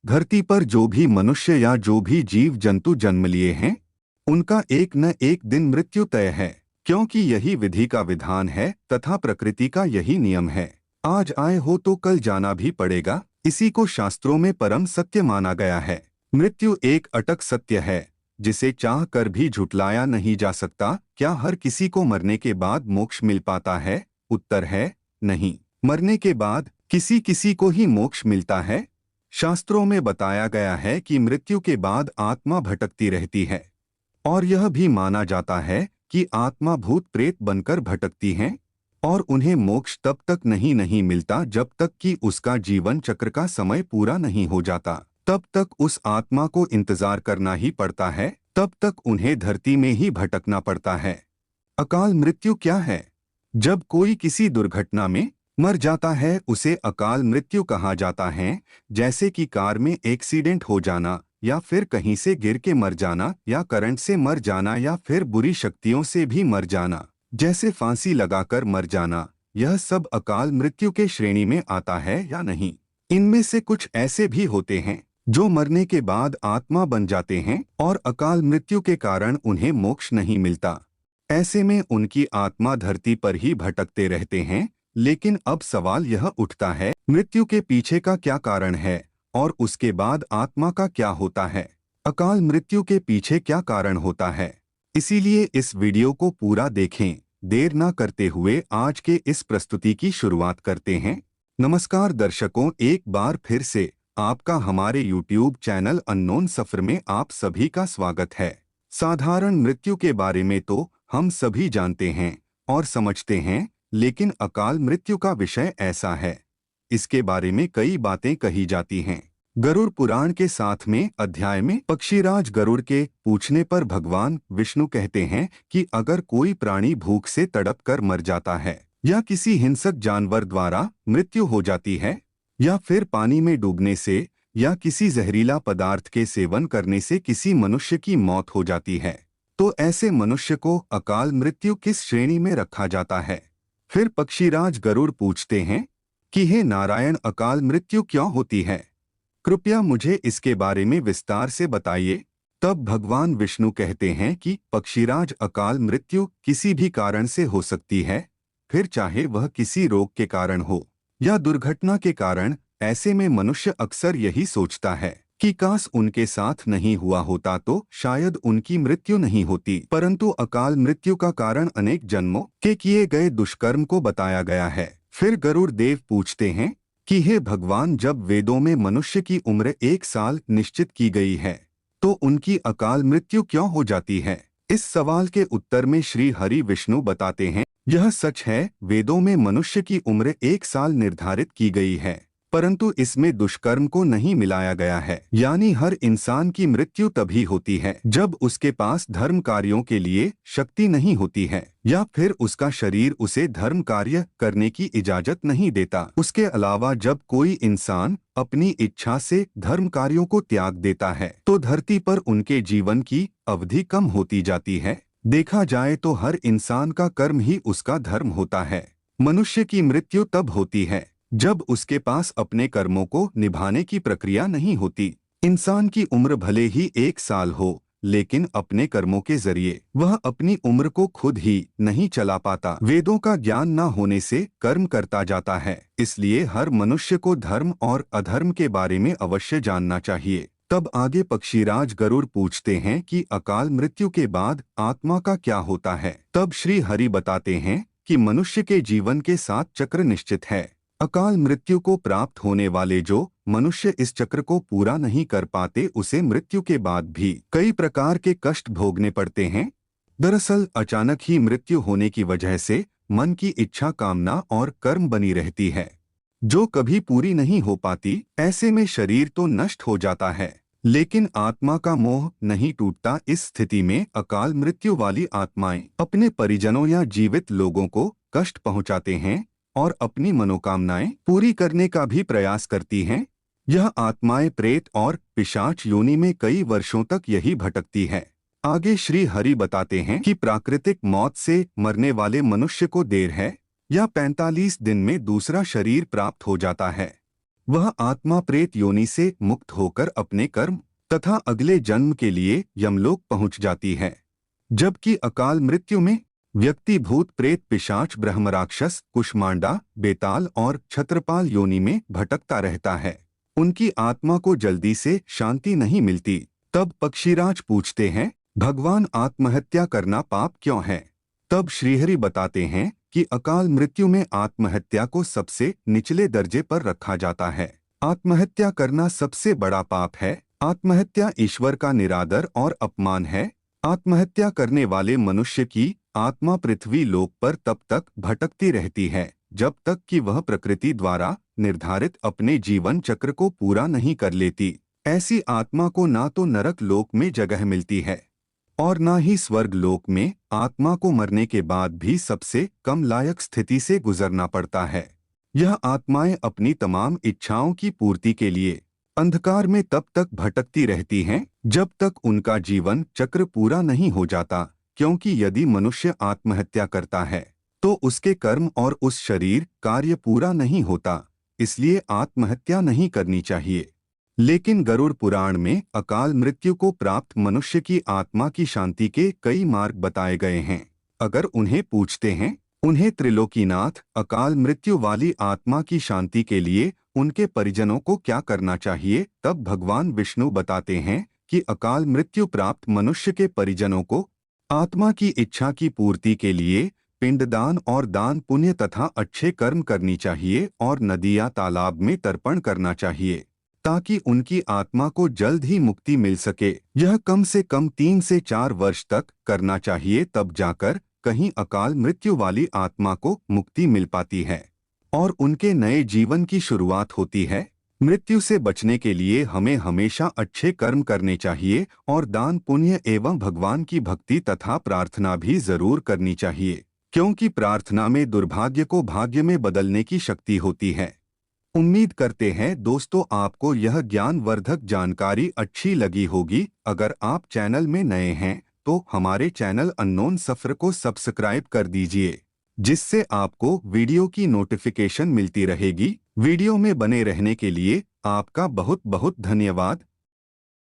धरती पर जो भी मनुष्य या जो भी जीव जंतु जन्म लिए हैं, उनका एक न एक दिन मृत्यु तय है, क्योंकि यही विधि का विधान है तथा प्रकृति का यही नियम है। आज आए हो तो कल जाना भी पड़ेगा, इसी को शास्त्रों में परम सत्य माना गया है। मृत्यु एक अटक सत्य है, जिसे चाह कर भी झुटलाया नहीं जा सकता। क्या हर किसी को मरने के बाद मोक्ष मिल पाता है? उत्तर है नहीं। मरने के बाद किसी किसी को ही मोक्ष मिलता है। शास्त्रों में बताया गया है कि मृत्यु के बाद आत्मा भटकती रहती है, और यह भी माना जाता है कि आत्मा भूत प्रेत बनकर भटकती हैं, और उन्हें मोक्ष तब तक नहीं मिलता जब तक कि उसका जीवन चक्र का समय पूरा नहीं हो जाता। तब तक उस आत्मा को इंतजार करना ही पड़ता है, तब तक उन्हें धरती में ही भटकना पड़ता है। अकाल मृत्यु क्या है? जब कोई किसी दुर्घटना में मर जाता है उसे अकाल मृत्यु कहा जाता है, जैसे कि कार में एक्सीडेंट हो जाना, या फिर कहीं से गिर के मर जाना, या करंट से मर जाना, या फिर बुरी शक्तियों से भी मर जाना, जैसे फांसी लगाकर मर जाना। यह सब अकाल मृत्यु के श्रेणी में आता है या नहीं? इनमें से कुछ ऐसे भी होते हैं जो मरने के बाद आत्मा बन जाते हैं और अकाल मृत्यु के कारण उन्हें मोक्ष नहीं मिलता। ऐसे में उनकी आत्मा धरती पर ही भटकते रहते हैं। लेकिन अब सवाल यह उठता है, मृत्यु के पीछे का क्या कारण है और उसके बाद आत्मा का क्या होता है? अकाल मृत्यु के पीछे क्या कारण होता है? इसीलिए इस वीडियो को पूरा देखें। देर न करते हुए आज के इस प्रस्तुति की शुरुआत करते हैं। नमस्कार दर्शकों, एक बार फिर से आपका हमारे YouTube चैनल अननोन सफर में आप सभी का स्वागत है। साधारण मृत्यु के बारे में तो हम सभी जानते हैं और समझते हैं, लेकिन अकाल मृत्यु का विषय ऐसा है। इसके बारे में कई बातें कही जाती हैं। गरुड़ पुराण के 7वें में अध्याय में पक्षीराज गरुड़ के पूछने पर भगवान विष्णु कहते हैं कि अगर कोई प्राणी भूख से तड़प कर मर जाता है, या किसी हिंसक जानवर द्वारा मृत्यु हो जाती है, या फिर पानी में डूबने से या किसी जहरीला पदार्थ के सेवन करने से किसी मनुष्य की मौत हो जाती है, तो ऐसे मनुष्य को अकाल मृत्यु किस श्रेणी में रखा जाता है? फिर पक्षीराज गरुड़ पूछते हैं कि हे नारायण, अकाल मृत्यु क्यों होती है? कृपया मुझे इसके बारे में विस्तार से बताइए। तब भगवान विष्णु कहते हैं कि पक्षीराज, अकाल मृत्यु किसी भी कारण से हो सकती है, फिर चाहे वह किसी रोग के कारण हो या दुर्घटना के कारण। ऐसे में मनुष्य अक्सर यही सोचता है कि काश उनके साथ नहीं हुआ होता तो शायद उनकी मृत्यु नहीं होती। परंतु अकाल मृत्यु का कारण अनेक जन्मों के किए गए दुष्कर्म को बताया गया है। फिर गरुड़ देव पूछते हैं कि हे भगवान, जब वेदों में मनुष्य की उम्र 1 साल निश्चित की गई है, तो उनकी अकाल मृत्यु क्यों हो जाती है? इस सवाल के उत्तर में श्री हरि विष्णु बताते हैं, यह सच है, वेदों में मनुष्य की उम्र 1 साल निर्धारित की गई है, परंतु इसमें दुष्कर्म को नहीं मिलाया गया है। यानी हर इंसान की मृत्यु तभी होती है जब उसके पास धर्म कार्यों के लिए शक्ति नहीं होती है, या फिर उसका शरीर उसे धर्म कार्य करने की इजाजत नहीं देता। उसके अलावा जब कोई इंसान अपनी इच्छा से धर्म कार्यों को त्याग देता है, तो धरती पर उनके जीवन की अवधि कम होती जाती है। देखा जाए तो हर इंसान का कर्म ही उसका धर्म होता है। मनुष्य की मृत्यु तब होती है जब उसके पास अपने कर्मों को निभाने की प्रक्रिया नहीं होती। इंसान की उम्र भले ही 1 साल हो, लेकिन अपने कर्मों के जरिए वह अपनी उम्र को खुद ही नहीं चला पाता। वेदों का ज्ञान न होने से कर्म करता जाता है। इसलिए हर मनुष्य को धर्म और अधर्म के बारे में अवश्य जानना चाहिए। तब आगे पक्षीराज गरुड़ पूछते हैं कि अकाल मृत्यु के बाद आत्मा का क्या होता है? तब श्री हरि बताते हैं कि मनुष्य के जीवन के 7 चक्र निश्चित है। अकाल मृत्यु को प्राप्त होने वाले जो मनुष्य इस चक्र को पूरा नहीं कर पाते, उसे मृत्यु के बाद भी कई प्रकार के कष्ट भोगने पड़ते हैं। दरअसल अचानक ही मृत्यु होने की वजह से मन की इच्छा, कामना और कर्म बनी रहती है, जो कभी पूरी नहीं हो पाती। ऐसे में शरीर तो नष्ट हो जाता है, लेकिन आत्मा का मोह नहीं टूटता। इस स्थिति में अकाल मृत्यु वाली आत्माएं अपने परिजनों या जीवित लोगों को कष्ट पहुंचाते हैं और अपनी मनोकामनाएं पूरी करने का भी प्रयास करती हैं। यह आत्माएं प्रेत और पिशाच योनि में कई वर्षों तक यही भटकती है। आगे श्री हरि बताते हैं कि प्राकृतिक मौत से मरने वाले मनुष्य को देर है या 45 दिन में दूसरा शरीर प्राप्त हो जाता है। वह आत्मा प्रेत योनि से मुक्त होकर अपने कर्म तथा अगले जन्म के लिए यमलोक पहुंच जाती है। जबकि अकाल मृत्यु में व्यक्ति भूत प्रेत पिशाच ब्रह्म राक्षस कुष्मांडा बेताल और छत्रपाल योनि में भटकता रहता है। उनकी आत्मा को जल्दी से शांति नहीं मिलती। तब पक्षीराज पूछते हैं, भगवान आत्महत्या करना पाप क्यों है? तब श्रीहरि बताते हैं कि अकाल मृत्यु में आत्महत्या को सबसे निचले दर्जे पर रखा जाता है। आत्महत्या करना सबसे बड़ा पाप है। आत्महत्या ईश्वर का निरादर और अपमान है। आत्महत्या करने वाले मनुष्य की आत्मा पृथ्वी लोक पर तब तक भटकती रहती है जब तक कि वह प्रकृति द्वारा निर्धारित अपने जीवन चक्र को पूरा नहीं कर लेती। ऐसी आत्मा को ना तो नरक लोक में जगह मिलती है और ना ही स्वर्ग लोक में। आत्मा को मरने के बाद भी सबसे कम लायक स्थिति से गुजरना पड़ता है। यह आत्माएं अपनी तमाम इच्छाओं की पूर्ति के लिए अंधकार में तब तक भटकती रहती हैं जब तक उनका जीवन चक्र पूरा नहीं हो जाता, क्योंकि यदि मनुष्य आत्महत्या करता है तो उसके कर्म और उस शरीर कार्य पूरा नहीं होता, इसलिए आत्महत्या नहीं करनी चाहिए। लेकिन गरुड़ पुराण में अकाल मृत्यु को प्राप्त मनुष्य की आत्मा की शांति के कई मार्ग बताए गए हैं। अगर उन्हें पूछते हैं उन्हें त्रिलोकीनाथ अकाल मृत्यु वाली आत्मा की शांति के लिए उनके परिजनों को क्या करना चाहिए, तब भगवान विष्णु बताते हैं कि अकाल मृत्यु प्राप्त मनुष्य के परिजनों को आत्मा की इच्छा की पूर्ति के लिए पिंडदान और दान पुण्य तथा अच्छे कर्म करनी चाहिए और नदी या तालाब में तर्पण करना चाहिए ताकि उनकी आत्मा को जल्द ही मुक्ति मिल सके। यह कम से कम 3 से 4 वर्ष तक करना चाहिए, तब जाकर कहीं अकाल मृत्यु वाली आत्मा को मुक्ति मिल पाती है और उनके नए जीवन की शुरुआत होती है। मृत्यु से बचने के लिए हमें हमेशा अच्छे कर्म करने चाहिए और दान पुण्य एवं भगवान की भक्ति तथा प्रार्थना भी जरूर करनी चाहिए, क्योंकि प्रार्थना में दुर्भाग्य को भाग्य में बदलने की शक्ति होती है। उम्मीद करते हैं दोस्तों आपको यह ज्ञानवर्धक जानकारी अच्छी लगी होगी। अगर आप चैनल में नए हैं तो हमारे चैनल अननोन सफर को सब्सक्राइब कर दीजिए, जिससे आपको वीडियो की नोटिफिकेशन मिलती रहेगी। वीडियो में बने रहने के लिए आपका बहुत बहुत धन्यवाद।